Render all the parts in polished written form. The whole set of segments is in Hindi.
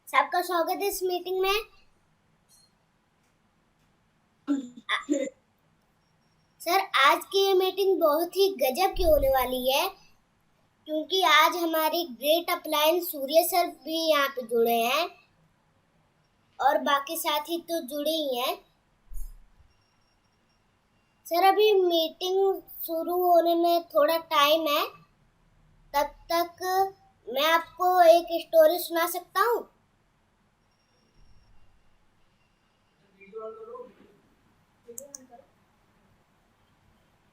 सबका स्वागत है इस मीटिंग में। सर, आज की ये मीटिंग बहुत ही गजब की होने वाली है, क्योंकि आज हमारी ग्रेट अपलाइन सूर्य सर भी यहाँ पे जुड़े हैं और बाकी साथी तो जुड़े ही हैं। सर, अभी मीटिंग शुरू होने में थोड़ा टाइम है, तब तक मैं आपको एक स्टोरी सुना सकता हूँ।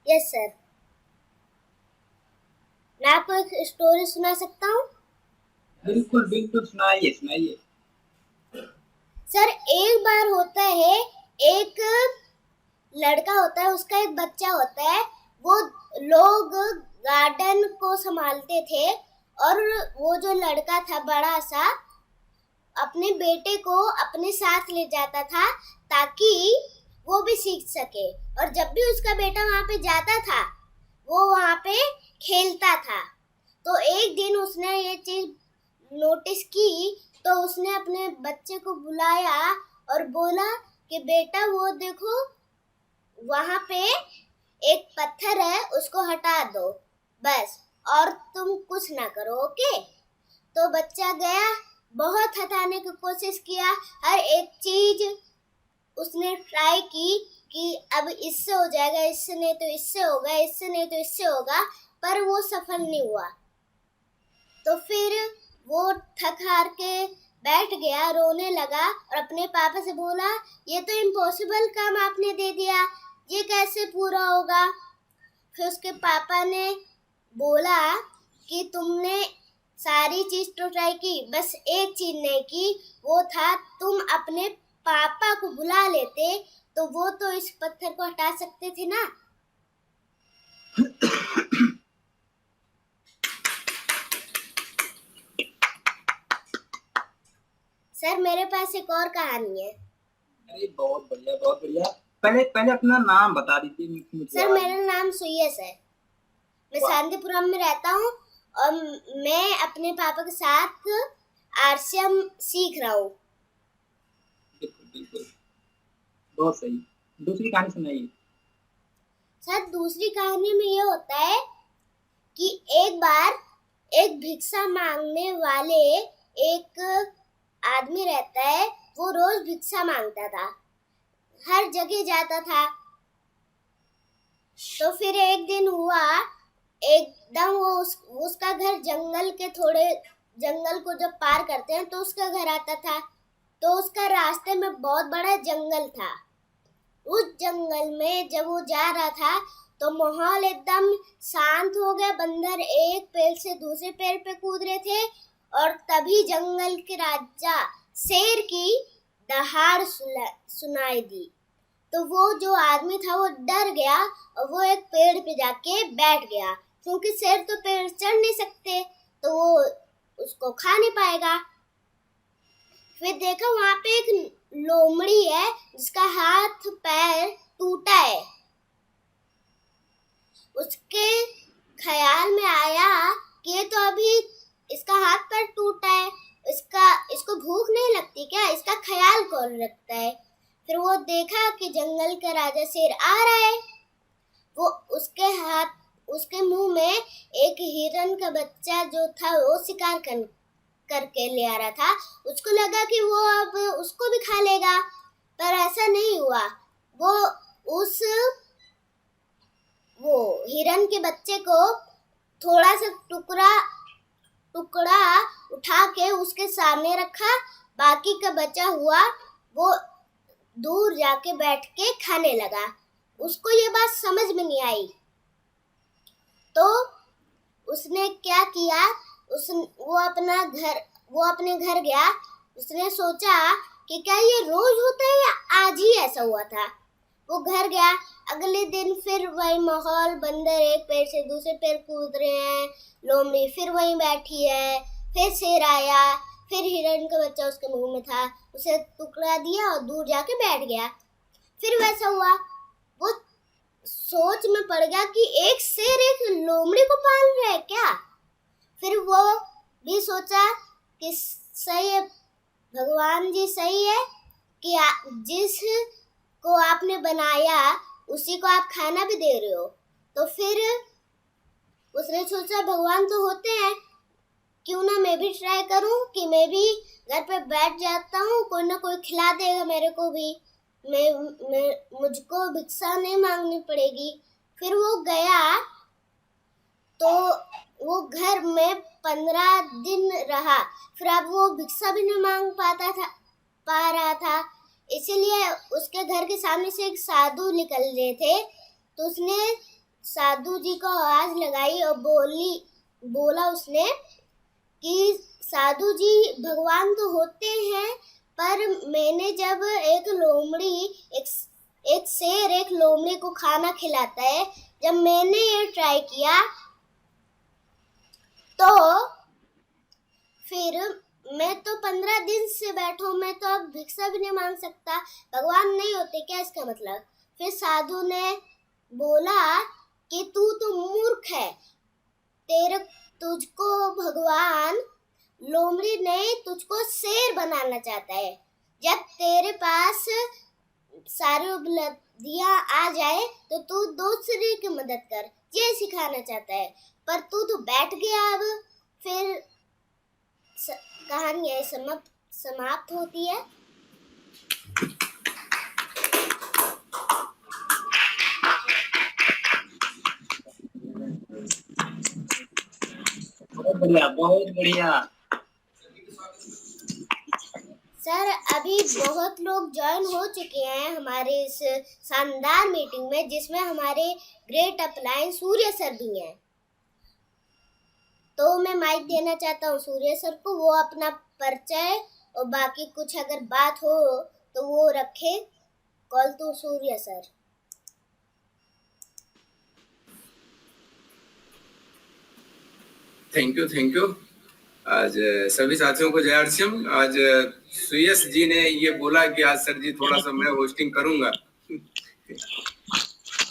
यस सर, मैं आपको एक स्टोरी सुना सकता हूँ। बिल्कुल बिल्कुल, सुनाइए सुनाइए। सर, एक बार होता है, एक लड़का होता है, उसका एक बच्चा होता है। वो लोग गार्डन को संभालते थे और वो जो लड़का था बड़ा सा, अपने बेटे को अपने साथ ले जाता था ताकि वो भी सीख सके। और जब भी उसका बेटा वहाँ पे जाता था, वो वहाँ पे खेलता था। तो एक दिन उसने ये चीज नोटिस की, तो उसने अपने बच्चे को बुलाया और बोला कि बेटा वो देखो, वहाँ पे एक पत्थर है, उसको हटा दो बस, और तुम कुछ ना करो, ओके। तो बच्चा गया, बहुत हटाने की कोशिश किया, हर एक चीज उसने ट्राई की कि अब इससे हो जाएगा, इससे नहीं तो इससे होगा, इससे नहीं तो इससे होगा, पर वो सफल नहीं हुआ। तो फिर वो थक हार के बैठ गया, रोने लगा और अपने पापा से बोला, ये तो इम्पॉसिबल काम आपने दे दिया, ये कैसे पूरा होगा। फिर उसके पापा ने बोला कि तुमने सारी चीज तो ट्राई की, बस एक चीज नहीं की, वो था तुम अपने पापा को बुला लेते तो वो तो इस पत्थर को हटा सकते थे ना। सर, मेरे पास एक और कहानी है। अरे बहुत बढ़िया बहुत बढ़िया। पहले पहले अपना नाम बता दीजिए, मुझे सर, याद मेरा नहीं। नाम सुयस है, मैं वाह, शांतिपुरम में रहता हूँ और मैं अपने पापा के साथ आरसीएम सीख रहा हूँ। बिल्कुल बिल्कुल, बहुत सही। दूसरी कहानी सुनाइए। सर, दूसरी कहानी में ये होता है कि एक बार एक भिक्षा मांगने वाले एक आदमी रहता है, वो रोज भिक्षा मांगता था, हर जगह जाता था। तो फिर एक दिन हुआ, एकदम उसका घर जंगल के थोड़े, जंगल को जब पार करते हैं तो उसका घर आता था। तो उसका रास्ते में बहुत बड़ा जंगल था। उस जंगल में जब वो जा रहा था तो माहौल एकदम शांत हो गया। बंदर एक पेड़ से दूसरे पेड़ पे कूद रहे थे और तभी जंगल के राजा शेर की दहाड़ सुनाई दी। तो वो जो आदमी था वो डर गया और वो एक पेड़ पे जाके बैठ गया, क्योंकि शेर तो पेड़ चढ़ नहीं सकते, तो वो उसको खा नहीं पाएगा। फिर देखा वहां पे एक लोमड़ी है जिसका हाथ पैर टूटा है। उसके ख्याल में आया कि ये तो अभी इसका हाथ पैर टूटा है, इसको भूख नहीं लगती क्या, इसका ख्याल कौन रखता है। फिर वो देखा कि जंगल का राजा शेर आ रहा है। वो उसके मुंह में एक हिरन का बच्चा जो था वो शिकार करके ले आ रहा था। उसको लगा कि वो अब उसको भी खा लेगा, पर ऐसा नहीं हुआ। वो उस वो हिरन के बच्चे को थोड़ा सा टुकड़ा उठा के उसके सामने रखा, बाकी का बचा हुआ वो दूर जाके बैठ के खाने लगा। उसको ये बात समझ में नहीं आई, तो उसने क्या किया, वो अपने घर गया। उसने सोचा कि क्या ये रोज होता है या आज ही ऐसा हुआ था। वो घर गया, अगले दिन फिर वही माहौल, बंदर एक पेड़ से दूसरे पेड़ कूद रहे हैं, लोमड़ी फिर वहीं बैठी है, फिर शेर आया, फिर हिरण का बच्चा उसके मुंह में था, उसे टुकड़ा दिया और दूर जाके बैठ गया। फिर वैसा हुआ। वो सोच में पड़ गया कि एक शेर एक लोमड़ी को पाल रहा है क्या। फिर वो भी सोचा कि सही है भगवान जी सही है कि जिस को आपने बनाया उसी को आप खाना भी दे रहे हो। तो फिर उसने सोचा भगवान तो होते हैं, क्यों ना मैं भी ट्राई करूं कि मैं भी घर पे बैठ जाता हूँ, कोई ना कोई खिला देगा मेरे को भी, मैं मुझको भिक्षा नहीं मांगनी पड़ेगी। फिर वो गया तो वो घर में 15 दिन रहा। फिर अब वो भिक्षा भी नहीं मांग पा रहा था, इसीलिए उसके घर के सामने से एक साधु निकल रहे थे। तो उसने साधु जी को आवाज लगाई और बोला उसने कि साधु जी भगवान तो होते हैं, पर मैंने जब एक शेर एक लोमड़ी को खाना खिलाता है, जब मैंने ये ट्राई किया तो फिर मैं तो 15 दिन से बैठा हूँ, मैं तो अब भिक्षा भी नहीं मांग सकता, भगवान नहीं होते क्या इसका मतलब। फिर साधु ने बोला कि तू तो मूर्ख है, तुझको भगवान लोमड़ी नहीं तुझको शेर बनाना चाहता है। जब तेरे पास सारी उपलब्धियां आ जाए तो तू दूसरे की मदद कर, ये सिखाना चाहता है। पर तू तो बैठ गया। अब फिर कहानी समाप्त होती है। बहुत बढ़िया, बहुत बढ़िया। सर अभी बहुत लोग ज्वाइन हो चुके हैं हमारे इस शानदार मीटिंग में, जिसमें हमारे ग्रेट अपलाइन सूर्य सर भी हैं। तो मैं माइक देना चाहता हूँ सूर्य सर को, वो अपना परिचय और बाकी कुछ अगर बात हो तो वो रखे। Call to Surya sir. Thank you. आज सभी साथियों को जय आरसीएम। आज सुयश जी ने ये बोला कि आज सर जी थोड़ा सा मैं होस्टिंग करूंगा।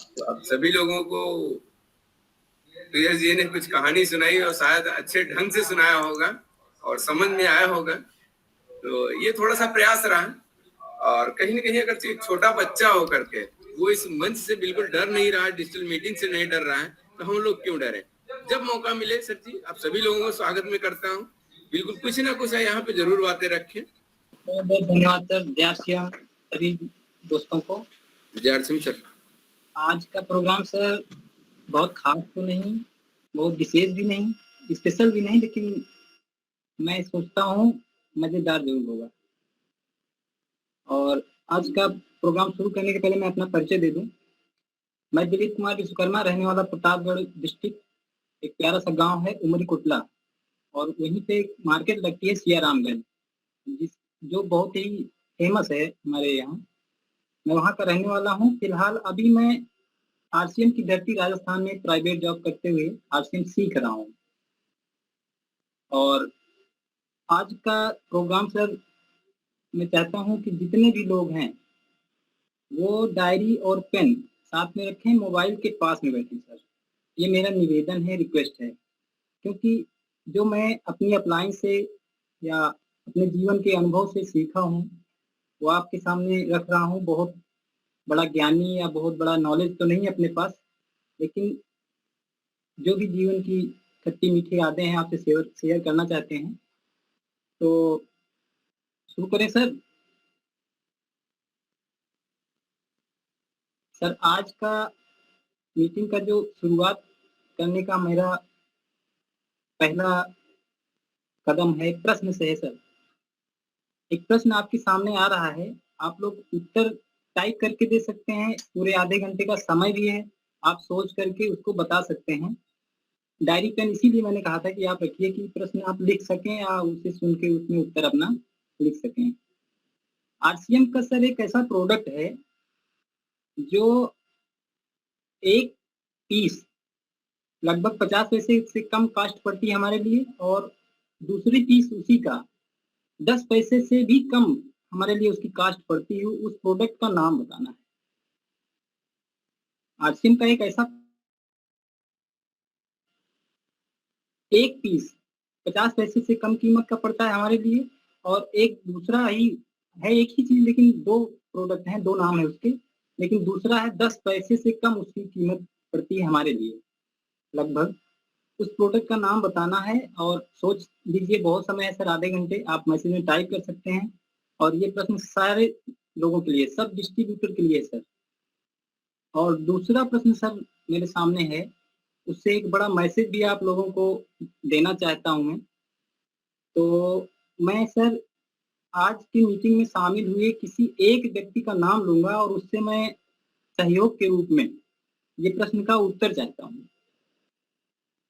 तो आप सभी लोगों को सुयश जी ने कुछ कहानी सुनाई और शायद अच्छे ढंग से सुनाया होगा और समझ में आया होगा। तो ये थोड़ा सा प्रयास रहा, और कहीं ना कहीं अगर एक छोटा बच्चा होकर के वो इस मंच से बिल्कुल डर नहीं रहा, डिजिटल मीटिंग से नहीं डर रहा है, तो हम लोग क्यों डरे। जब मौका मिले सर जी आप सभी लोगों को स्वागत में करता हूँ। बिल्कुल कुछ ना कुछ है यहाँ पे जरूर बातें रखें। बहुत बहुत धन्यवाद सर। जय श्याम सभी दोस्तों को। जय श्याम सर। आज का प्रोग्राम सर बहुत खास तो नहीं, बहुत विशेष भी नहीं, स्पेशल भी नहीं, लेकिन मैं सोचता हूँ मजेदार जरूर होगा। और आज का प्रोग्राम शुरू करने के पहले मैं अपना परिचय दे दूं। मैं दिलीप कुमार विश्वकर्मा, रहने वाला प्रतापगढ़ डिस्ट्रिक्ट, एक प्यारा सा गांव है उमरी कुटला, और वहीं पे एक मार्केट लगती है सियारामगंज, जो बहुत ही फेमस है हमारे यहाँ। मैं वहाँ का रहने वाला हूँ। फिलहाल अभी मैं आरसीएम की धरती राजस्थान में प्राइवेट जॉब करते हुए आरसीएम सीख रहा हूँ। और आज का प्रोग्राम सर मैं चाहता हूँ कि जितने भी लोग हैं वो डायरी और पेन साथ में रखें, मोबाइल के पास में बैठें सर। ये मेरा निवेदन है, रिक्वेस्ट है, क्योंकि जो मैं अपनी अपलाइन से या अपने जीवन के अनुभव से सीखा हूँ वो आपके सामने रख रहा हूँ। बहुत बड़ा ज्ञानी या बहुत बड़ा नॉलेज तो नहीं अपने पास, लेकिन जो भी जीवन की खट्टी मीठी यादें हैं आपसे शेयर करना चाहते हैं। तो शुरू करें सर। सर आज का मीटिंग का जो शुरुआत करने का मेरा पहला कदम है प्रश्न से है सर। एक प्रश्न आपके सामने आ रहा है, आप लोग उत्तर टाइप करके दे सकते हैं, पूरे आधे घंटे का समय भी है, आप सोच करके उसको बता सकते हैं। डायरी पेन इसीलिए मैंने कहा था कि आप रखिए कि प्रश्न आप लिख सकें या उसे सुन के उसमें उत्तर अपना लिख सकें। आरसीएम का सर एक ऐसा प्रोडक्ट है जो एक पीस लगभग 50 पैसे से कम कास्ट पड़ती है हमारे लिए, और दूसरी पीस उसी का 10 पैसे से भी कम हमारे लिए उसकी कास्ट पड़ती है। उस प्रोडक्ट का नाम बताना है। आरसीएम का एक ऐसा एक पीस 50 पैसे से कम कीमत का पड़ता है हमारे लिए, और एक दूसरा ही है, एक ही चीज लेकिन 2 प्रोडक्ट हैं, 2 नाम है उसके, लेकिन दूसरा है 10 पैसे से कम उसकी कीमत पड़ती है हमारे लिए लगभग। उस प्रोडक्ट का नाम बताना है और सोच लीजिए, बहुत समय है सर, आधे घंटे आप मैसेज में टाइप कर सकते हैं। और ये प्रश्न सारे लोगों के लिए, सब डिस्ट्रीब्यूटर के लिए है सर। और दूसरा प्रश्न सर मेरे सामने है, उससे एक बड़ा मैसेज भी आप लोगों को देना चाहता हूँ मैं। तो मैं सर आज की मीटिंग में शामिल हुए किसी एक व्यक्ति का नाम लूँगा और उससे मैं सहयोग के रूप में ये प्रश्न का उत्तर चाहता हूँ।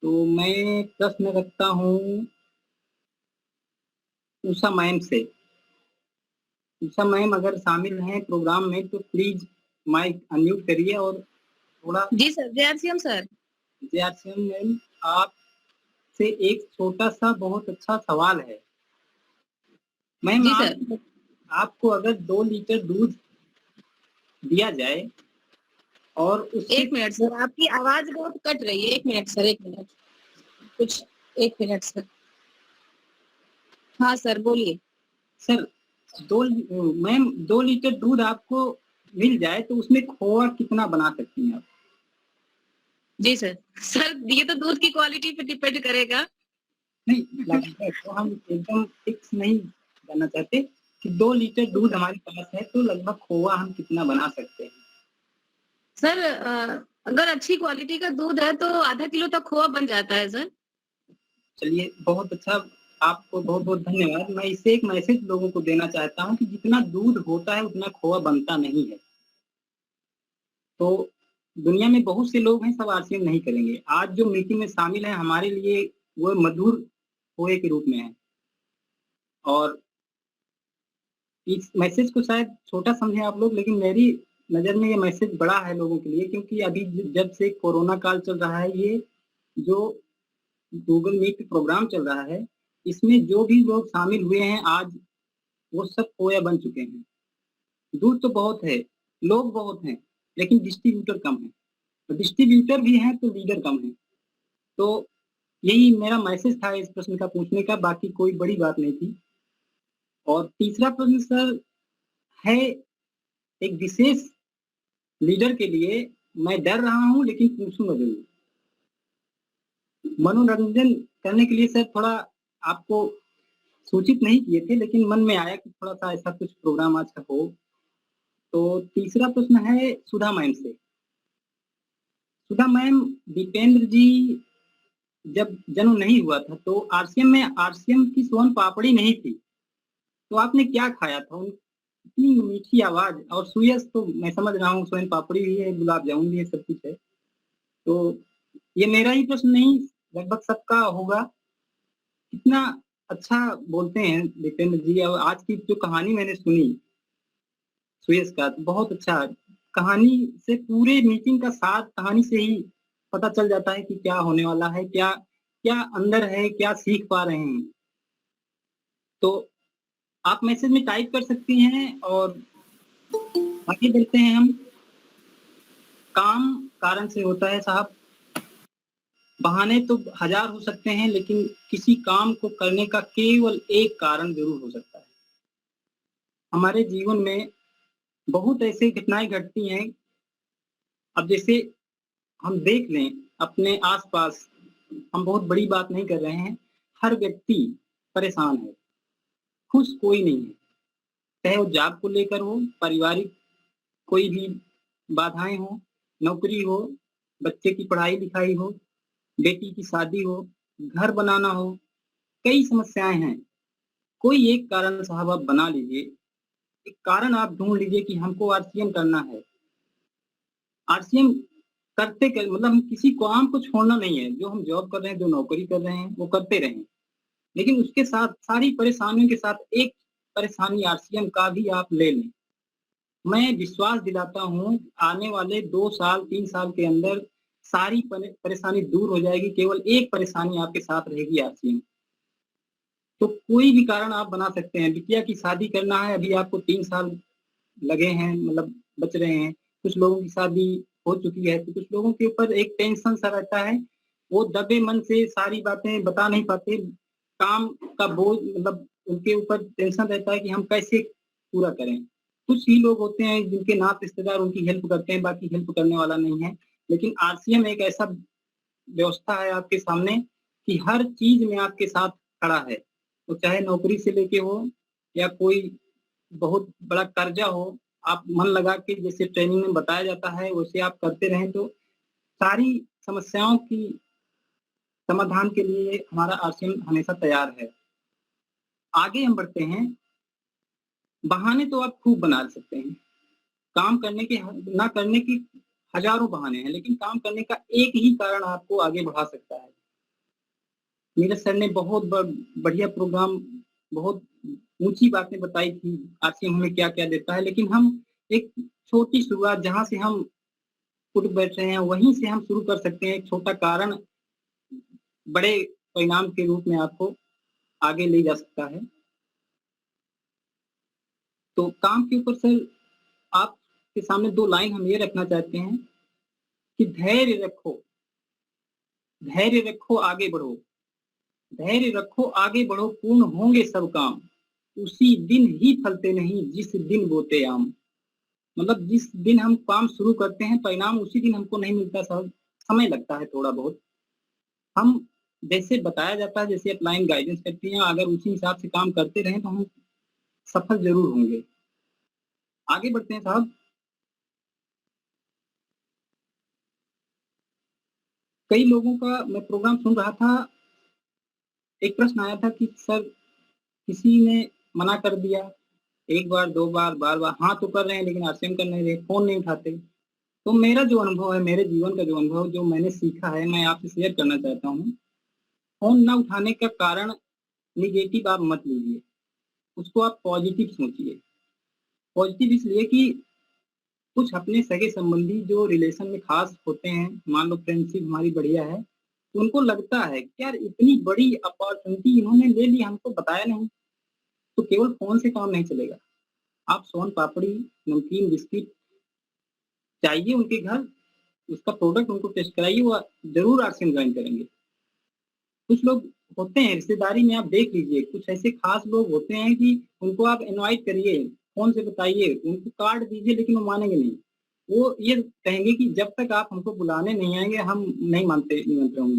तो मैं प्रश्न रखता हूँ उषा मैम से। उषा मैम अगर शामिल हैं प्रोग्राम में तो प्लीज माइक अनम्यूट करिए और थोड़ा। जी सर, जय सर। जय मैम, आपसे एक छोटा सा बहुत अच्छा सवाल है मैम। जी सर। आपको अगर 2 लीटर दूध दिया जाए और उससे 1 मिनट सर, आपकी आवाज बहुत कट रही है। 1 मिनट सर, 1 मिनट कुछ 1 मिनट सर। हाँ सर बोलिए। सर 2 मैम 2 लीटर दूध आपको मिल जाए तो उसमें खोआ कितना बना सकती हैं आप? जी सर। सर ये तो दूध की क्वालिटी पे डिपेंड करेगा। नहीं, लगभग तो हम एकदम फिक्स नहीं करना चाहते कि 2 लीटर दूध हमारे पास है तो लगभग खोआ हम कितना बना सकते हैं। सर अगर अच्छी क्वालिटी का दूध है तो आधा किलो तक खोआ बन जाता है सर। चलिए बहुत अच्छा, आपको बहुत बहुत धन्यवाद। मैं इससे एक मैसेज लोगों को देना चाहता हूँ कि जितना दूध होता है उतना खोआ बनता नहीं है। तो दुनिया में बहुत से लोग हैं, सब आरसीएम नहीं करेंगे। आज जो मीटिंग में शामिल है हमारे लिए वो मधुर खोए के रूप में है। और इस मैसेज को शायद छोटा समझे आप लोग, लेकिन मेरी नज़र में ये मैसेज बड़ा है लोगों के लिए, क्योंकि अभी जब से कोरोना काल चल रहा है, ये जो गूगल मीट प्रोग्राम चल रहा है, इसमें जो भी लोग शामिल हुए हैं आज वो सब खोया बन चुके हैं। दूध तो बहुत है, लोग बहुत हैं, लेकिन डिस्ट्रीब्यूटर कम है। तो डिस्ट्रीब्यूटर भी हैं तो लीडर कम है। तो यही मेरा मैसेज था इस प्रश्न का पूछने का, बाकी कोई बड़ी बात नहीं थी। और तीसरा प्रश्न सर है एक विशेष लीडर के लिए, मैं डर रहा हूँ लेकिन पूछूंगा जरूर। मनोरंजन करने के लिए सर थोड़ा आपको सूचित नहीं किए थे, लेकिन मन में आया कि थोड़ा सा ऐसा कुछ प्रोग्राम आज का हो। तो तीसरा प्रश्न है सुधा मैम से। सुधा मैम, दीपेंद्र जी जब जन्म नहीं हुआ था तो आरसीएम में आरसीएम की सोन पापड़ी नहीं थी, तो आपने क्या खाया था? इतनी मीठी आवाज और सुयस तो मैं समझ रहा हूँ, सोन पापड़ी भी है, गुलाब जामुन भी है, सब कुछ है। तो ये मेरा ही प्रश्न नहीं, लगभग सबका होगा। कितना अच्छा बोलते हैं दीपेंद्र जी। और आज की जो कहानी मैंने सुनी सुयस का, तो बहुत अच्छा। कहानी से पूरे मीटिंग का साथ कहानी से ही पता चल जाता है कि क्या होने वाला है, क्या क्या अंदर है, क्या सीख पा रहे हैं। तो आप मैसेज में टाइप कर सकती हैं और आगे बढ़ते हैं हम। काम कारण से होता है साहब। बहाने तो हजार हो सकते हैं, लेकिन किसी काम को करने का केवल एक कारण जरूर हो सकता है। हमारे जीवन में बहुत ऐसी घटनाएं घटती हैं। अब जैसे हम देख लें अपने आसपास, हम बहुत बड़ी बात नहीं कर रहे हैं, हर व्यक्ति परेशान है, खुश कोई नहीं है। चाहे वो जॉब को लेकर हो, पारिवारिक कोई भी बाधाएं हो, नौकरी हो, बच्चे की पढ़ाई लिखाई हो, बेटी की शादी हो, घर बनाना हो, कई समस्याएं हैं। कोई एक कारण साहब आप बना लीजिए, एक कारण आप ढूंढ लीजिए कि हमको आरसीएम करना है। आरसीएम करते कर मतलब हम किसी काम को छोड़ना नहीं है। जो हम जॉब कर रहे हैं, जो नौकरी कर रहे हैं, वो करते रहें, लेकिन उसके साथ सारी परेशानियों के साथ एक परेशानी आरसीएम का भी आप ले लें। मैं विश्वास दिलाता हूँ आने वाले 2 साल 3 साल के अंदर सारी परेशानी दूर हो जाएगी। केवल एक परेशानी आपके साथ रहेगी, आरसीएम। तो कोई भी कारण आप बना सकते हैं। बिटिया की शादी करना है, अभी आपको 3 साल लगे हैं, मतलब बच रहे हैं। कुछ लोगों की शादी हो चुकी है, तो कुछ लोगों के ऊपर एक टेंशन सा रहता है, वो दबे मन से सारी बातें बता नहीं पाते। काम का बोझ, मतलब उनके ऊपर टेंशन रहता है कि हम कैसे पूरा करें। कुछ ही लोग होते हैं जिनके नात रिश्तेदार उनकी हेल्प करते हैं, बाकी हेल्प करने वाला नहीं है। लेकिन आरसीएम एक ऐसा व्यवस्था है आपके सामने कि हर चीज में आपके साथ खड़ा है। तो चाहे नौकरी से लेके हो या कोई बहुत बड़ा कर्जा हो, आप मन लगा के जैसे ट्रेनिंग में बताया जाता है वैसे आप करते रहें तो सारी समस्याओं की समाधान के लिए हमारा आरसीएम हमेशा तैयार है। आगे हम बढ़ते हैं। बहाने तो आप खूब बना सकते हैं, काम करने के ना करने की हजारों बहाने हैं, लेकिन काम करने का एक ही कारण आपको आगे बढ़ा सकता है। नीरज सर ने बहुत बढ़िया प्रोग्राम, बहुत ऊंची बातें बताई थी आरसीएम हमें क्या क्या देता है, लेकिन हम एक छोटी शुरुआत जहां से हम उठ बैठ रहे हैं वहीं से हम शुरू कर सकते हैं। एक छोटा कारण बड़े परिणाम के रूप में आपको आगे ले जा सकता है। तो काम के ऊपर सर आपके सामने 2 लाइन हम ये रखना चाहते हैं कि धैर्य रखो, धैर्य रखो, आगे बढ़ो, धैर्य रखो, आगे बढ़ो, पूर्ण होंगे सब काम, उसी दिन ही फलते नहीं जिस दिन बोते आम। मतलब जिस दिन हम काम शुरू करते हैं परिणाम उसी दिन हमको नहीं मिलता सर, समय लगता है थोड़ा बहुत। हम जैसे बताया जाता है, जैसे अपलाइन गाइडेंस करती हैं, अगर उसी हिसाब से काम करते रहें तो हम सफल जरूर होंगे। आगे बढ़ते हैं साहब। कई लोगों का मैं प्रोग्राम सुन रहा था, एक प्रश्न आया था कि सर किसी ने मना कर दिया, 1 बार 2 बार बार बार हाँ तो कर रहे हैं लेकिन आरसीएम कर नहीं रहे, फोन नहीं उठाते। तो मेरा जो अनुभव है, मेरे जीवन का जो अनुभव जो मैंने सीखा है, मैं आपसे शेयर करना चाहता हूँ। फोन ना उठाने का कारण निगेटिव आप मत लीजिए, उसको आप पॉजिटिव सोचिए। पॉजिटिव इसलिए कि कुछ अपने सगे संबंधी जो रिलेशन में खास होते हैं, मान लो फ्रेंडशिप हमारी बढ़िया है, तो उनको लगता है कि यार इतनी बड़ी अपॉर्चुनिटी इन्होंने ले ली, हमको बताया नहीं। तो केवल फोन से काम नहीं चलेगा, आप सोन पापड़ी, नमकीन, बिस्किट चाहिए उनके घर, उसका प्रोडक्ट उनको टेस्ट कराइए, वो जरूर आरसीएम ज्वाइन करेंगे। कुछ लोग होते हैं रिश्तेदारी में, आप देख लीजिए कुछ ऐसे खास लोग होते हैं कि उनको आप इनवाइट करिए, फोन से बताइए, उनको कार्ड दीजिए, लेकिन वो मानेंगे नहीं। वो ये कहेंगे कि जब तक आप हमको बुलाने नहीं आएंगे हम नहीं मानते निमंत्रण।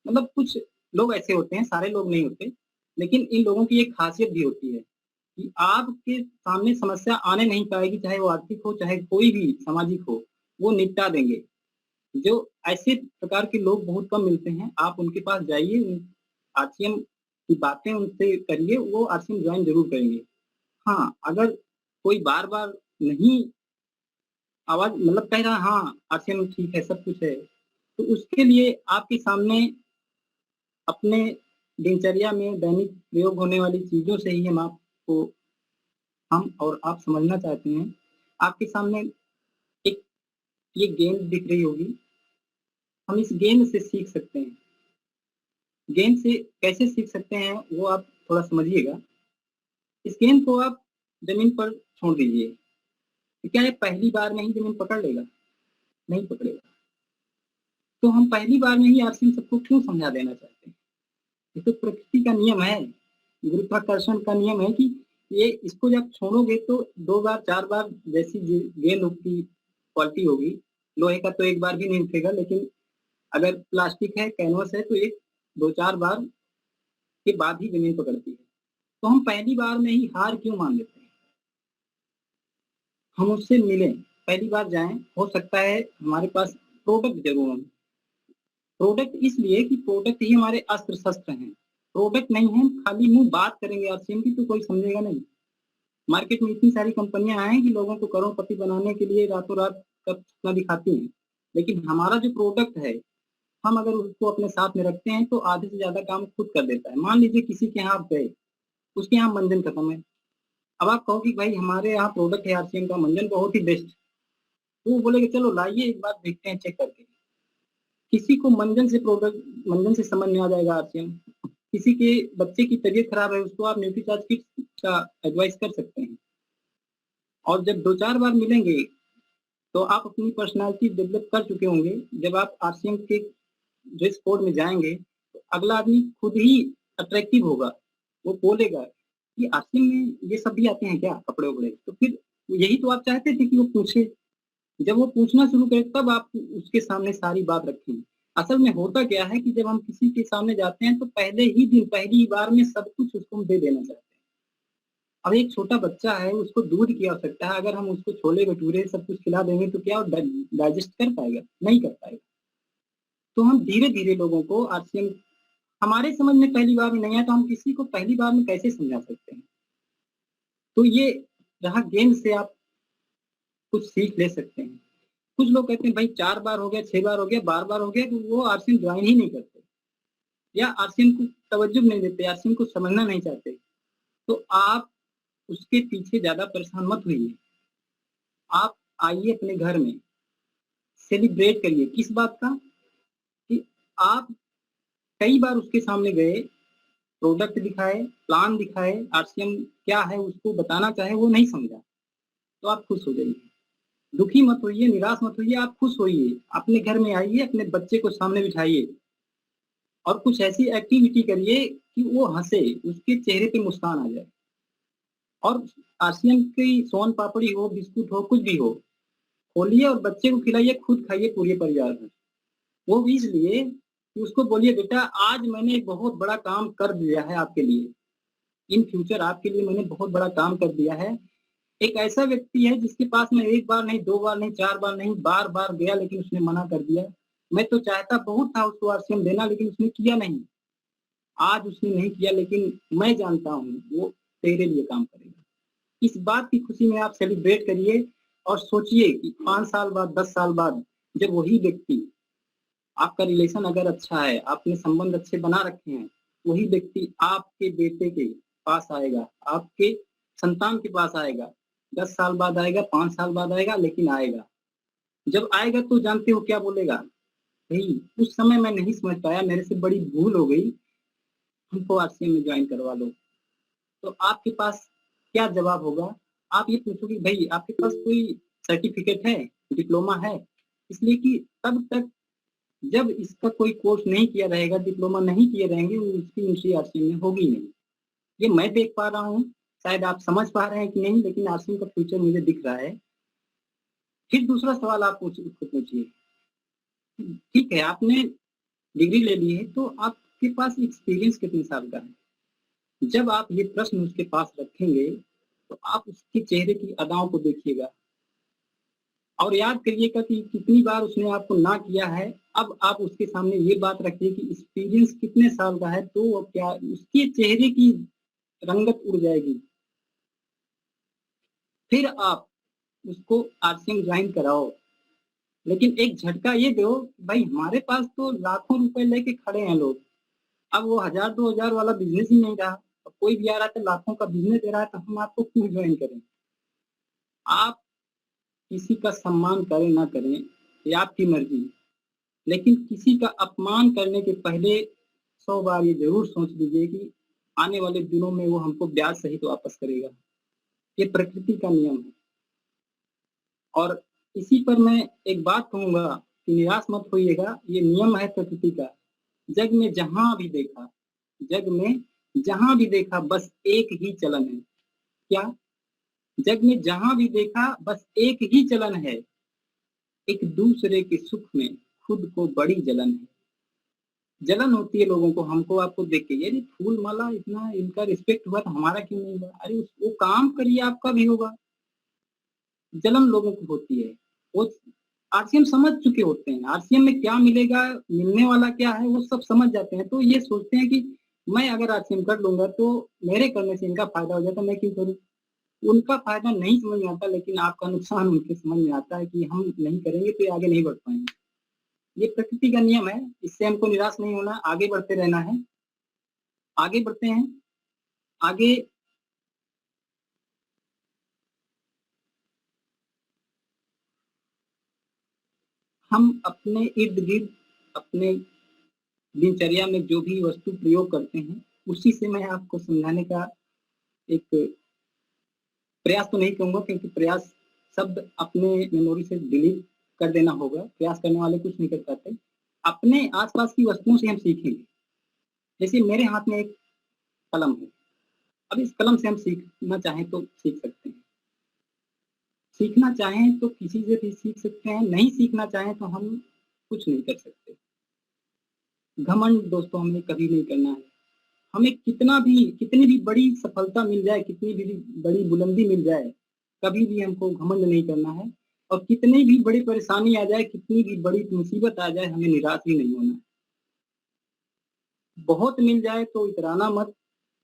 मतलब कुछ लोग ऐसे होते हैं, सारे लोग नहीं होते, लेकिन इन लोगों की एक खासियत भी होती है कि आपके सामने समस्या आने नहीं पाएगी, चाहे वो आर्थिक हो चाहे कोई भी सामाजिक हो, वो निपटा देंगे। जो ऐसे प्रकार के लोग बहुत कम मिलते हैं, आप उनके पास जाइए, आरसीएम की बातें उनसे करिए, वो आरसीएम ज्वाइन जरूर करेंगे। हाँ, अगर कोई बार बार नहीं आवाज मतलब कह रहा हाँ आरसीएम ठीक है सब कुछ है, तो उसके लिए आपके सामने अपने दिनचर्या में दैनिक प्रयोग होने वाली चीजों से ही हम और आप समझना चाहते हैं। आपके सामने एक ये गेंद दिख रही होगी, हम इस गेंद से सीख सकते हैं। गेंद से कैसे सीख सकते हैं वो आप थोड़ा समझिएगा। इस गेंद को आप जमीन पर छोड़ दीजिए, तो क्या ये पहली बार में ही जमीन पकड़ लेगा? नहीं पकड़ेगा। तो हम पहली बार में ही आरसीएम सबको क्यों समझा देना चाहते हैं? ये तो प्रकृति का नियम है, गुरुत्वाकर्षण का नियम है कि ये इसको जब छोड़ोगे तो 2 बार 4 बार जैसी गेंद की क्वालिटी होगी, लोहे का तो 1 बार भी नहीं उठेगा, लेकिन अगर प्लास्टिक है, कैनवस है, तो एक 2-4 बार के बाद ही जमीन पकड़ती है। तो हम पहली बार में ही हार क्यों मान लेते हैं? हम उससे मिलें, पहली बार जाएं, हो सकता है हमारे पास प्रोडक्ट जरूर हो। प्रोडक्ट इसलिए कि प्रोडक्ट ही हमारे अस्त्र शस्त्र हैं। प्रोडक्ट नहीं है, खाली मुंह बात करेंगे आरसीएम की तो कोई समझेगा नहीं। मार्केट में इतनी सारी कंपनियां हैं कि लोगों को करोड़पति बनाने के लिए रातों रात का सपना दिखाती हैं, लेकिन हमारा जो प्रोडक्ट है, हम अगर उसको अपने साथ में रखते हैं तो आधे से ज्यादा काम खुद कर देता है। मान लीजिए किसी के यहाँ आप गए, उसके यहाँ मंजन खत्म है, अब आप कहो कि भाई हमारे यहाँ प्रोडक्ट है आरसीएम का, मंजन बहुत ही बेस्ट, तो वो बोलेगा चलो लाइए एक बार देखते हैं चेक करके। किसी को मंजन से समझ में आ जाएगा आरसीएम, किसी के बच्चे की तबीयत खराब है उसको आप न्यूट्रीचार्ज किट का एडवाइस कर सकते हैं। और जब 2-4 बार मिलेंगे तो आप अपनी पर्सनालिटी डेवलप कर चुके होंगे। जब आप आरसीएम के ड्रेस कोड में जाएंगे तो अगला आदमी खुद ही अट्रैक्टिव होगा, वो बोलेगा कि आरसीएम में ये सब भी आते हैं क्या कपड़े वपड़े, तो फिर यही तो आप चाहते थे कि वो पूछे। जब वो पूछना शुरू करे तब आप उसके सामने सारी बात रखें। असल में होता क्या है कि जब हम किसी के सामने जाते हैं तो पहले ही दिन पहली बार में सब कुछ उसको हम दे देना चाहते हैं। अब एक छोटा बच्चा है, उसको दूध की आवश्यकता है, अगर हम उसको छोले भटूरे सब कुछ खिला देंगे तो क्या वो डाइजेस्ट कर पाएगा? नहीं कर पाएगा। तो हम धीरे धीरे लोगों को आरसीएम हमारे समझ में पहली बार में नहीं आया तो हम किसी को पहली बार में कैसे समझा सकते हैं। तो ये रहा गेम से आप कुछ सीख ले सकते हैं। कुछ लोग कहते हैं भाई 4 बार हो गया, 6 बार हो गया, बार-बार हो गया, तो वो आरसीएम ज्वाइन ही नहीं करते या आरसीएम को तवज्जो नहीं देते, आरसीएम को समझना नहीं चाहते। तो आप उसके पीछे ज़्यादा परेशान मत होइए। आप आइए अपने घर में, सेलिब्रेट करिए। किस बात का? कि आप कई बार उसके सामने गए, प्रोडक्ट दिखाए, प्लान दिखाए, आरसीएम क्या है उसको बताना चाहे, वो नहीं समझा, तो आप खुश हो जाइए। दुखी मत होइए, निराश मत होइए, आप खुश होइए। अपने घर में आइए, अपने बच्चे को सामने बिठाइए और कुछ ऐसी एक्टिविटी करिए कि वो हँसे, उसके चेहरे पे मुस्कान आ जाए। और आरसीएम की सोन पापड़ी हो, बिस्कुट हो, कुछ भी हो, खोलिए और बच्चे को खिलाइए, खुद खाइए पूरे परिवार में। वो भी इसलिए कि उसको बोलिए बेटा आज मैंने एक बहुत बड़ा काम कर दिया है आपके लिए। इन फ्यूचर आपके लिए मैंने बहुत बड़ा काम कर दिया है। एक ऐसा व्यक्ति है जिसके पास मैं 1 बार नहीं, 2 बार नहीं, 4 बार नहीं, बार-बार गया लेकिन उसने मना कर दिया। मैं तो चाहता बहुत था उसको आरसीएम देना लेकिन उसने किया नहीं। आज उसने नहीं किया लेकिन मैं जानता हूँ वो तेरे लिए काम करेगा। इस बात की खुशी में आप सेलिब्रेट करिए और सोचिए कि 5 साल बाद, 10 साल बाद जब वही व्यक्ति आपका रिलेशन अगर अच्छा है, आपने संबंध अच्छे बना रखे हैं, वही व्यक्ति आपके बेटे के पास आएगा, आपके संतान के पास आएगा। 10 साल बाद आएगा, 5 साल बाद आएगा, लेकिन आएगा। जब आएगा तो जानते हो क्या बोलेगा? भई उस समय मैं नहीं समझ पाया, मेरे से बड़ी भूल हो गई, हमको आरसीएम में जॉइन करवा लो। तो आपके पास क्या जवाब होगा? आप ये पूछोगे भई आपके पास कोई सर्टिफ़िकेट है, डिप्लोमा है? इसलिए कि तब तक जब इसका कोई कोर्स नहीं किया रहेगा, डिप्लोमा नहीं किए रहेंगे, उसकी एंट्री आरसीएम में होगी नहीं। ये मैं देख पा रहा हूँ, शायद आप समझ पा रहे हैं कि नहीं, लेकिन आरसीएम का फ्यूचर मुझे दिख रहा है। फिर दूसरा सवाल आप उसको पूछिए, ठीक है आपने डिग्री ले ली है, तो आपके पास एक्सपीरियंस कितने साल का है? जब आप ये प्रश्न उसके पास रखेंगे, तो आप उसके चेहरे की अदाओं को देखिएगा और याद करिएगा कि कितनी बार उसने आपको ना किया है। अब आप उसके सामने ये बात रखिए कि एक्सपीरियंस कितने साल का है, तो वो क्या उसके चेहरे की रंगत उड़ जाएगी। फिर आप उसको आरसीएम ज्वाइन कराओ, लेकिन एक झटका ये दो, भाई हमारे पास तो लाखों रुपए लेके खड़े हैं लोग। अब वो 1000-2000 वाला बिज़नेस ही नहीं रहा। अब कोई भी आ रहा है तो लाखों का बिज़नेस दे रहा है, तो हम आपको क्यों ज्वाइन करें? आप किसी का सम्मान करें ना करें, ये आपकी मर्ज़ी। लेकिन किसी का अपमान करने के पहले 100 बार ये ज़रूर सोच लीजिए कि आने वाले दिनों में वो हमको ब्याज सहित वापस करेगा। ये प्रकृति का नियम है। और इसी पर मैं एक बात कहूँगा कि निराश मत होइएगा, ये नियम है प्रकृति का। जग में जहाँ भी देखा बस एक ही चलन है। क्या? जग में जहाँ भी देखा बस एक ही चलन है, एक दूसरे के सुख में खुद को बड़ी जलन है। जलन होती है लोगों को, हमको आपको देख के, यार फूल माला इतना इनका रिस्पेक्ट हुआ तो हमारा क्यों नहीं हुआ? अरे वो काम करिए आपका भी होगा। जलन लोगों को होती है, वो आरसीएम समझ चुके होते हैं, आरसीएम में क्या मिलेगा, मिलने वाला क्या है, वो सब समझ जाते हैं। तो ये सोचते हैं कि मैं अगर आरसीएम कर लूंगा तो मेरे करने से इनका फायदा हो जाता, मैं क्यों करूं? उनका फायदा नहीं समझ में आता, लेकिन आपका नुकसान उनके समझ में आता है कि हम नहीं करेंगे तो ये आगे नहीं बढ़ पाएंगे। ये प्रकृति का नियम है, इससे हमको निराश नहीं होना, आगे बढ़ते रहना है। आगे बढ़ते हैं, आगे हम अपने इर्द-गिर्द, अपने दिनचर्या में जो भी वस्तु प्रयोग करते हैं, उसी से मैं आपको समझाने का एक प्रयास तो नहीं कहूँगा, क्योंकि प्रयास शब्द अपने मेमोरी से डिलीट कर देना होगा, प्रयास करने वाले कुछ नहीं कर पाते। अपने आस-पास की वस्तुओं से हम सीखेंगे। जैसे मेरे हाथ में एक कलम है, अब इस कलम से हम सीखना चाहें तो सीख सकते हैं, सीखना चाहें तो किसी से भी सीख सकते हैं, नहीं सीखना चाहें तो हम कुछ नहीं कर सकते। घमंड दोस्तों हमें कभी नहीं करना है। हमें कितनी भी बड़ी सफलता मिल जाए, कितनी भी बड़ी बुलंदी मिल जाए, कभी भी हमको घमंड नहीं करना है। और कितनी भी बड़ी परेशानी आ जाए, कितनी भी बड़ी मुसीबत आ जाए, हमें निराश ही नहीं होना है। बहुत मिल जाए तो इतराना मत,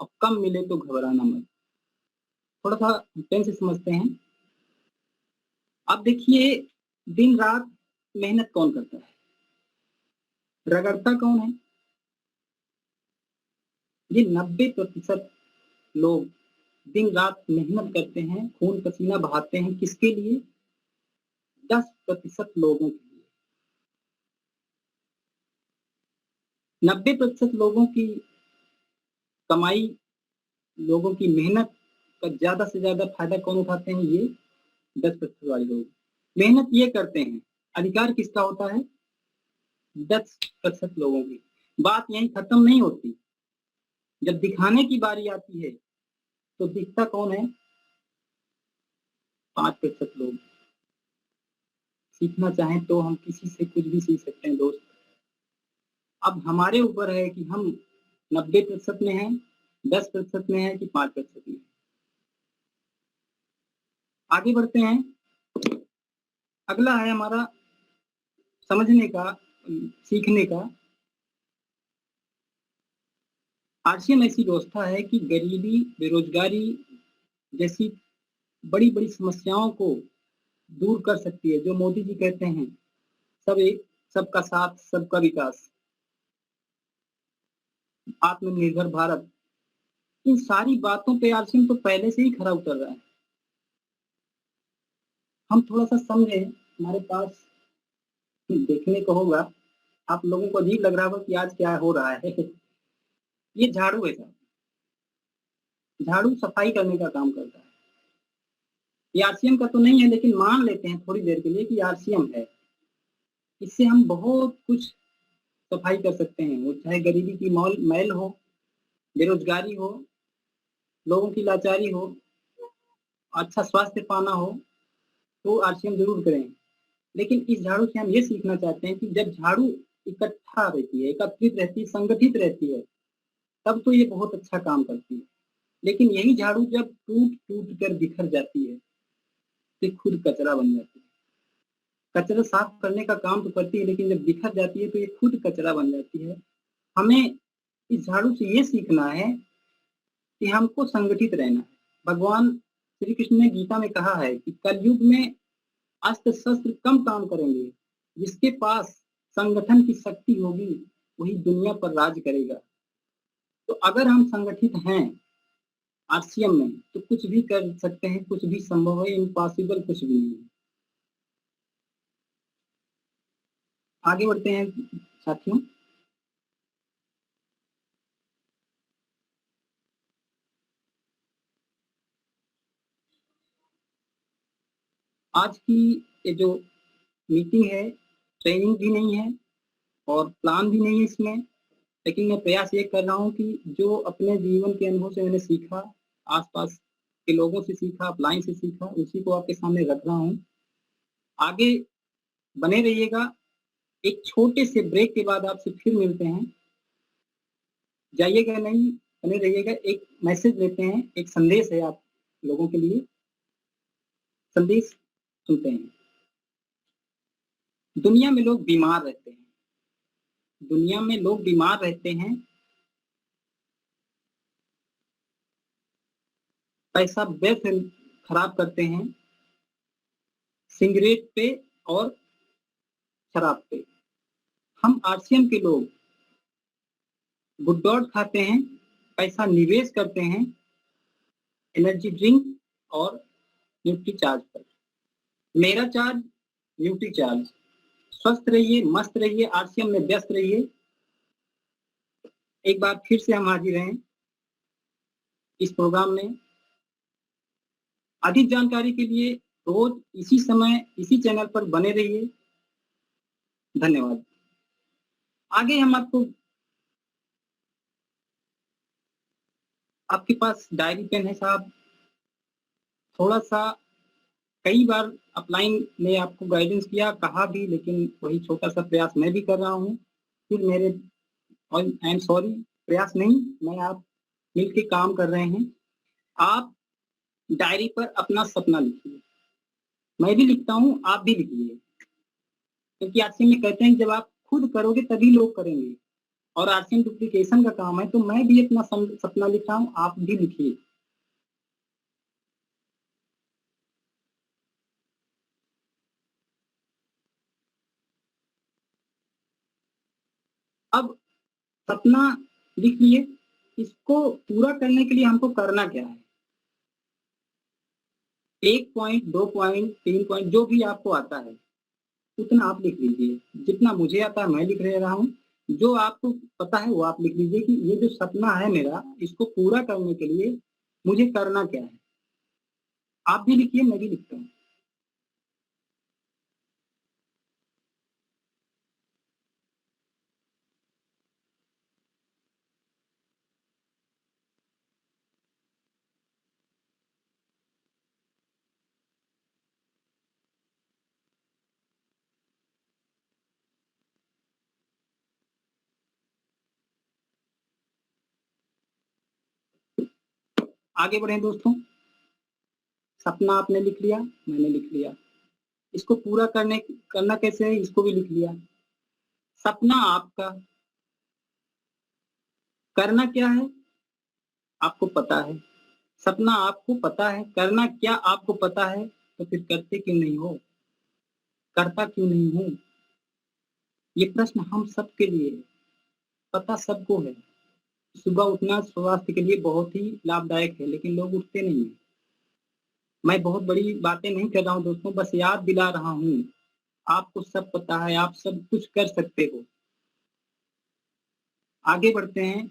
और कम मिले तो घबराना मत। थोड़ा सा पेन से समझते हैं। अब देखिए, दिन रात मेहनत कौन करता है? रगड़ता कौन है? ये 90% लोग दिन रात मेहनत करते हैं, खून पसीना बहाते हैं, किसके लिए? 10% लोगों के लिए। 90% लोगों की कमाई, लोगों की मेहनत का ज्यादा से ज्यादा फायदा कौन उठाते हैं? ये 10% वाले लोग मेहनत ये करते हैं। अधिकार किसका होता है? 10% लोगों की। बात यहीं खत्म नहीं होती। जब दिखाने की बारी आती है तो दिखता कौन है? 5% लोग। सीखना चाहें तो हम किसी से कुछ भी सीख सकते हैं दोस्त। अब हमारे ऊपर है कि हम 90% में हैं, 10% में है कि 5% में। आगे बढ़ते हैं। अगला है हमारा समझने का, सीखने का। आरसीएम ऐसी व्यवस्था है कि गरीबी, बेरोजगारी जैसी बड़ी बड़ी समस्याओं को दूर कर सकती है। जो मोदी जी कहते हैं, सब एक, सबका साथ, सबका विकास, आत्मनिर्भर भारत, इन सारी बातों पे आरसीएम तो पहले से ही खरा उतर रहा है। हम थोड़ा सा समझे, हमारे पास देखने को होगा, आप लोगों को अजीब लग रहा होगा कि आज क्या हो रहा है। ये झाड़ू है साहब, झाड़ू सफाई करने का काम करता है। ये आरसीएम का तो नहीं है, लेकिन मान लेते हैं थोड़ी देर के लिए कि आरसीएम है। इससे हम बहुत कुछ सफाई कर सकते हैं। वो चाहे गरीबी की मैल हो, बेरोजगारी हो, लोगों की लाचारी हो, अच्छा स्वास्थ्य पाना हो, तो आरसीएम जरूर करें। लेकिन इस झाड़ू से हम ये सीखना चाहते हैं कि जब झाड़ू इकट्ठा रहती है, एकत्रित रहती है, संगठित रहती है, तब तो ये बहुत अच्छा काम करती है। लेकिन यही झाड़ू जब टूट टूट कर बिखर जाती है तो खुद कचरा बन जाती है। कचरा साफ करने का काम तो करती है, लेकिन जब बिखर जाती है तो ये खुद कचरा बन जाती है। हमें इस झाड़ू से ये सीखना है कि हमको संगठित रहना है। भगवान श्री कृष्ण ने गीता में कहा है कि कलयुग में अस्त्र शस्त्र कम काम करेंगे, जिसके पास संगठन की शक्ति होगी वही दुनिया पर राज करेगा। तो अगर हम संगठित हैं आरसीएम में तो कुछ भी कर सकते हैं, कुछ भी संभव है, इम्पॉसिबल कुछ भी नहीं है। आगे बढ़ते हैं साथियों। आज की ये जो मीटिंग है, ट्रेनिंग भी नहीं है और प्लान भी नहीं है इसमें, लेकिन मैं प्रयास ये कर रहा हूँ कि जो अपने जीवन के अनुभव से मैंने सीखा, आसपास के लोगों से सीखा, अपलाइन से सीखा, उसी को आपके सामने रख रहा हूँ। आगे बने रहिएगा। एक छोटे से ब्रेक के बाद आपसे फिर मिलते हैं। जाइएगा नहीं, बने रहिएगा। एक मैसेज लेते हैं, एक संदेश है आप लोगों के लिए। संदेश सुनते हैं। दुनिया में लोग बीमार रहते हैं, दुनिया में लोग बीमार रहते हैं, पैसा व्यर्थ खराब करते हैं सिगरेट पे और शराब पे। हम आरसीएम के लोग गुड्डौट खाते हैं, पैसा निवेश करते हैं एनर्जी ड्रिंक और न्यूट्री चार्ज पर। मेरा चार्ज, न्यूट्री चार्ज। स्वस्थ रहिए, मस्त रहिए, आरसीएम में व्यस्त रहिए। एक बार फिर से हम हाजिर हैं इस प्रोग्राम में। अधिक जानकारी के लिए रोज इसी समय इसी चैनल पर बने रहिए। धन्यवाद। आगे हम आपको आपके पास डायरी पेन है साहब? थोड़ा सा कई बार अपलाइन ने आपको गाइडेंस किया, कहा भी, लेकिन वही छोटा सा प्रयास मैं भी कर रहा हूँ। फिर मेरे और आई एम सॉरी, प्रयास नहीं, मैं आप मिलके काम कर रहे हैं। आप डायरी पर अपना सपना लिखिए। मैं भी लिखता हूँ, आप भी लिखिए, क्योंकि आरसीएम में कहते हैं जब आप खुद करोगे तभी लोग करेंगे, और आरसीएम डुप्लीकेशन का काम है, तो मैं भी अपना सपना लिख रहा हूँ, आप भी लिखिए। अब सपना लिख लिए, इसको पूरा करने के लिए हमको करना क्या है? 1 पॉइंट, 2 पॉइंट, 3 पॉइंट, जो भी आपको आता है उतना आप लिख लीजिए। जितना मुझे आता है मैं लिख रहा हूँ, जो आपको पता है वो आप लिख लीजिए कि ये जो सपना है मेरा, इसको पूरा करने के लिए मुझे करना क्या है। आप भी लिखिए, मैं भी लिखता हूँ। आगे बढ़े दोस्तों। सपना आपने लिख लिया, मैंने लिख लिया। इसको पूरा करना कैसे है, इसको भी लिख लिया। सपना आपका, करना क्या है आपको पता है। सपना आपको पता है, करना क्या आपको पता है, तो फिर करते क्यों नहीं हो? करता क्यों नहीं हूँ? ये प्रश्न हम सबके लिए है, पता सबको है। सुबह उठना स्वास्थ्य के लिए बहुत ही लाभदायक है, लेकिन लोग उठते नहीं हैं। मैं बहुत बड़ी बातें नहीं कर रहा हूँ दोस्तों, बस याद दिला रहा हूँ। आपको सब पता है, आप सब कुछ कर सकते हो। आगे बढ़ते हैं।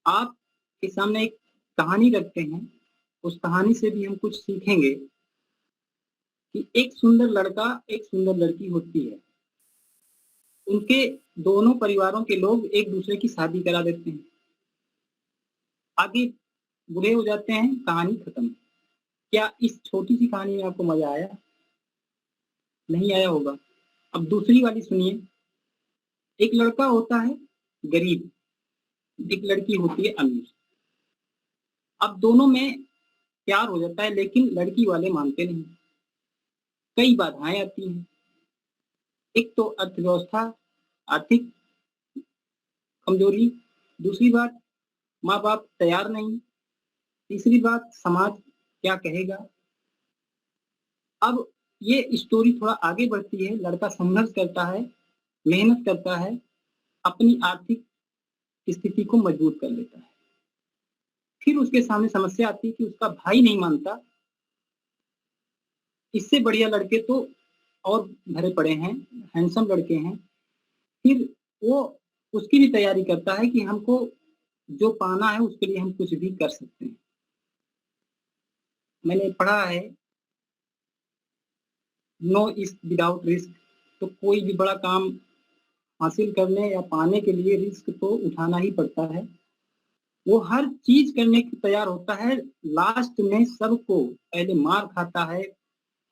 आपके सामने एक कहानी रखते हैं, उस कहानी से भी हम कुछ सीखेंगे कि एक सुंदर लड़का, एक सुंदर लड़की होती है। उनके दोनों परिवारों के लोग एक दूसरे की शादी करा देते हैं। आगे बूढ़े हो जाते हैं, कहानी खत्म। क्या इस छोटी सी कहानी में आपको मजा आया? नहीं आया होगा। अब दूसरी वाली सुनिए। एक लड़का होता है गरीब, एक लड़की होती है अमीर। अब दोनों में प्यार हो जाता है, लेकिन लड़की वाले मानते नहीं। कई बाधाएं आती हैं। एक तो अर्थव्यवस्था, आर्थिक कमजोरी। दूसरी बात, माँ बाप तैयार नहीं। तीसरी बात, समाज क्या कहेगा। अब ये स्टोरी थोड़ा आगे बढ़ती है। लड़का संघर्ष करता है, मेहनत करता है, अपनी आर्थिक स्थिति को मजबूत कर लेता है। फिर उसके सामने समस्या आती है कि उसका भाई नहीं मानता। इससे बढ़िया लड़के तो और भरे पड़े हैं, हैंडसम लड़के हैं। फिर वो उसकी भी तैयारी करता है कि हमको जो पाना है उसके लिए हम कुछ भी कर सकते हैं। मैंने पढ़ा है, नो इज विदाउट रिस्क। तो कोई भी बड़ा काम हासिल करने या पाने के लिए रिस्क तो उठाना ही पड़ता है। वो हर चीज करने को तैयार होता है, लास्ट में सबको पहले मार खाता है,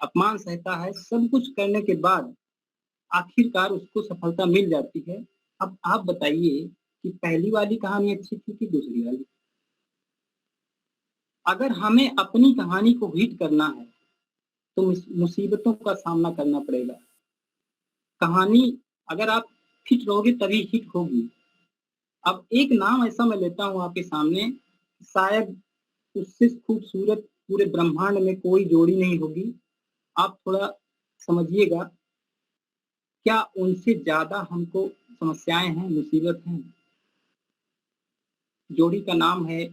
अपमान सहता है, सब कुछ करने के बाद आखिरकार उसको सफलता मिल जाती है। अब आप बताइए कि पहली वाली कहानी अच्छी थी कि दूसरी वाली? अगर हमें अपनी कहानी को हिट करना है तो मुसीबतों का सामना करना पड़ेगा। कहानी अगर आप फिट रहोगे तभी हिट होगी। अब एक नाम ऐसा मैं लेता हूँ आपके सामने, शायद उससे खूबसूरत पूरे ब्रह्मांड में कोई जोड़ी नहीं होगी। आप थोड़ा समझिएगा, क्या उनसे ज्यादा हमको समस्याएं हैं, मुसीबत हैं? जोड़ी का नाम है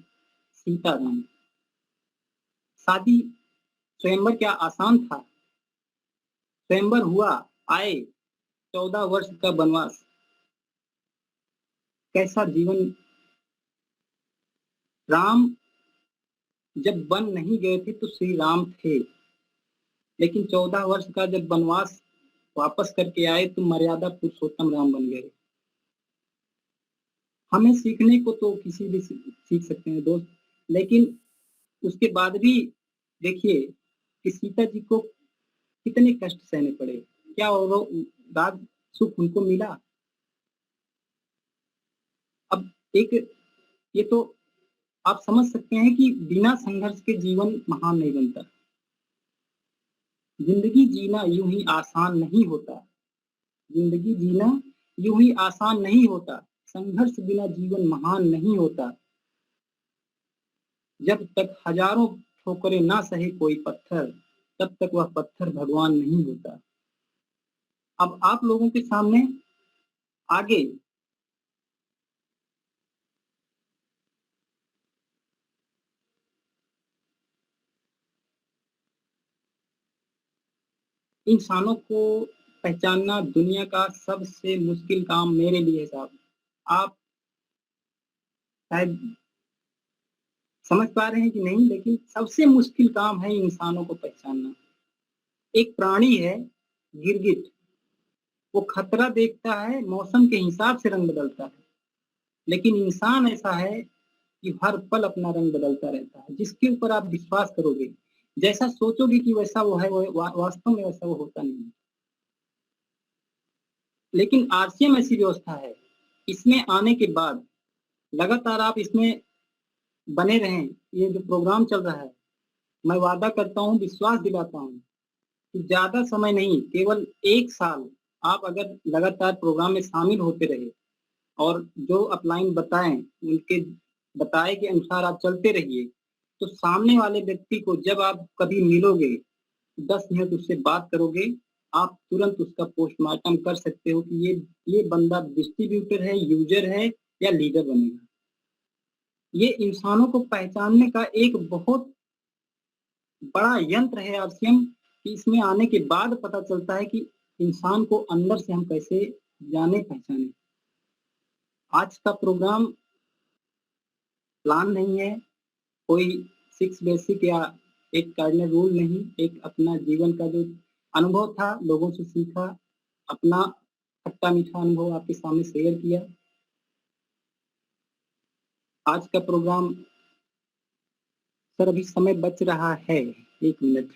सीताराम। शादी स्वयंवर क्या आसान था? स्वयंवर हुआ, आए, 14 वर्ष का वनवास, कैसा जीवन। राम जब वन नहीं गए थे तो श्री राम थे, लेकिन 14 वर्ष का जब वनवास वापस करके आए तो मर्यादा पुरुषोत्तम राम बन गए। हमें सीखने को तो किसी भी सीख सकते हैं दोस्त, लेकिन उसके बाद भी देखिए कि सीता जी को कितने कष्ट सहने पड़े, क्या वो राज सुख उनको मिला? अब एक ये तो आप समझ सकते हैं कि बिना संघर्ष के जीवन महान नहीं बनता। जिंदगी जीना यूं ही आसान नहीं होता, जिंदगी जीना यूं ही आसान नहीं होता, संघर्ष बिना जीवन महान नहीं होता। जब तक हजारों ठोकरें ना सहे कोई पत्थर, तब तक वह पत्थर भगवान नहीं होता। अब आप लोगों के सामने आगे इंसानों को पहचानना दुनिया का सबसे मुश्किल काम मेरे लिए है साहब। आप शायद समझ पा रहे हैं कि नहीं, लेकिन सबसे मुश्किल काम है इंसानों को पहचानना। एक प्राणी है गिरगिट, वो खतरा देखता है, मौसम के हिसाब से रंग बदलता है, लेकिन इंसान ऐसा है कि हर पल अपना रंग बदलता रहता है। जिसके ऊपर आप विश्वास करोगे, जैसा सोचोगे कि वैसा वो है, वो वास्तव में वैसा वो होता नहीं है। लेकिन आरसीएम ऐसी व्यवस्था है, इसमें आने के बाद लगातार आप इसमें बने रहें। ये जो प्रोग्राम चल रहा है, मैं वादा करता हूँ, विश्वास दिलाता हूँ कि ज्यादा समय नहीं, केवल 1 साल आप अगर लगातार प्रोग्राम में शामिल होते रहे और जो अपलाइन बताएं उनके बताए के अनुसार आप चलते रहिए, तो सामने वाले व्यक्ति को जब आप कभी मिलोगे, 10 मिनट उससे बात करोगे, आप तुरंत उसका पोस्टमार्टम कर सकते हो कि ये बंदा डिस्ट्रीब्यूटर है, यूजर है या लीडर बनेगा। ये इंसानों को पहचानने का एक बहुत बड़ा यंत्र है आरसीएम, कि इसमें आने के बाद पता चलता है कि इंसान को अंदर से हम कैसे जाने पहचाने। आज का प्रोग्राम प्लान नहीं है, कोई 6 बेसिक या एक कार्डिनल रूल नहीं, एक अपना जीवन का जो अनुभव था, लोगों से सीखा, अपना खट्टा मीठा अनुभव आपके सामने शेयर किया। आज का प्रोग्राम सर अभी समय बच रहा है 1 मिनट,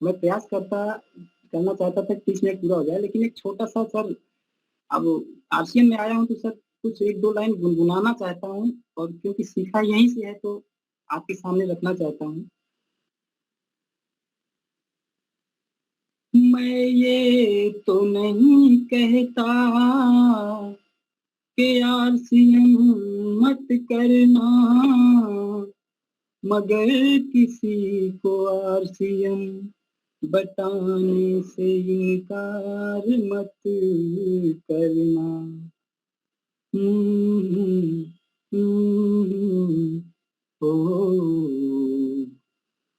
मैं प्रयास करना चाहता था 30 मिनट पूरा हो जाए, लेकिन एक छोटा सा सर, अब आरसीएम में आया हूँ तो सर कुछ 1-2 लाइन गुनगुनाना चाहता हूँ, और क्योंकि सीखा यहीं से है तो आपके सामने रखना चाहता हूँ। मैं ये तो नहीं कहता कि आरसीएम मत करना, मगर किसी को आरसीएम बताने से इनकार मत करना। हम्म, हम्म, ओ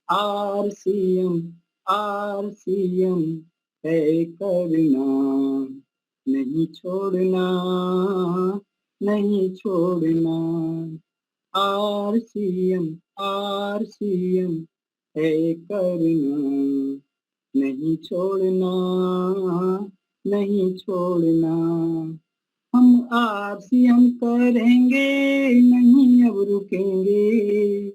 आरसीएम आरसीएम है करना, नहीं छोड़ना, नहीं छोड़ना। आरसीएम आरसीएम है करना, नहीं छोड़ना, नहीं छोड़ना। हम आरसीएम करेंगे, नहीं अब रुकेंगे।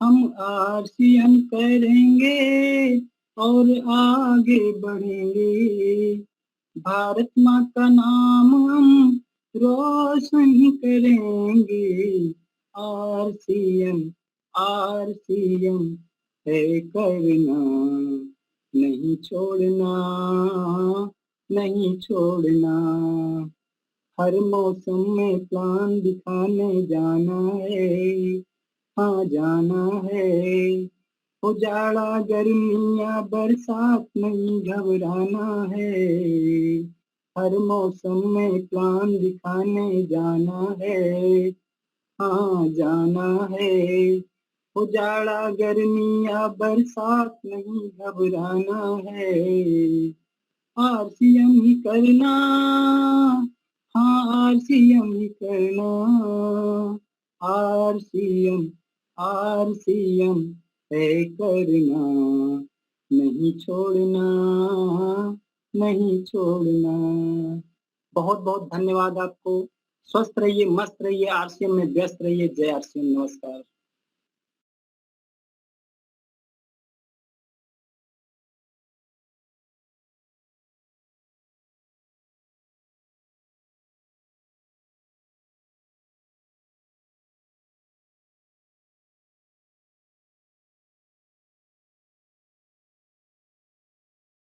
हम आरसीएम करेंगे और आगे बढ़ेंगे। भारत माँ का नाम हम रोशन करेंगे। आरसीएम आरसीएम है करना, नहीं छोड़ना, नहीं छोड़ना। हर मौसम में प्लान दिखाने जाना है, हाँ जाना है। उजाड़ा गर्मी या बरसात नहीं घबराना है। हर मौसम में प्लान दिखाने जाना है, हाँ जाना है। उजाड़ा गर्मी या बरसात नहीं घबराना है। आरसीएम ही करना, हाँ आरसीएम ही करना। आरसीएम आरसीएम है करना, नहीं छोड़ना, नहीं छोड़ना। बहुत बहुत धन्यवाद आपको स्वस्थ रहिए, मस्त रहिए, आरसीएम में व्यस्त रहिए। जय आरसीएम, नमस्कार।